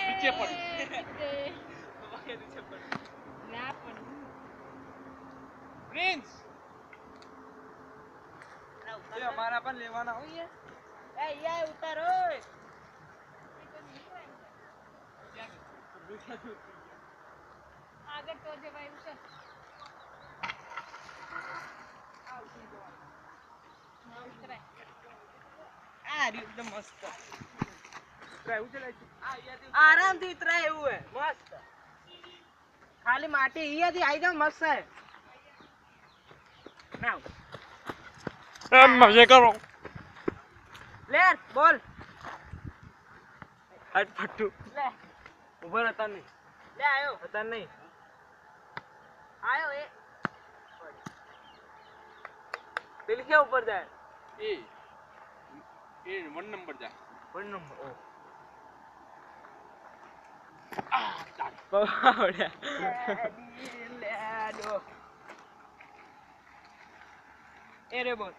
नीचे पड़ी प्रिंस ये हमारा पर लेवाना हो ये उतारो आगे तो जे भाई उतर एकदम मस्त आराम થી ઉતરાય એવું હે મસ્ત ખાલી માટી અહીંયાથી આવી જાવ મસ્ત હે નાવ मजे करो લે બોલ हट फट्टू લે ऊपर आता नहीं લે આયો आता नहीं આયો એ दिल के ऊपर जाए ये 1 नंबर जा 1 नंबर ओ बढ़िया એ રે બોલ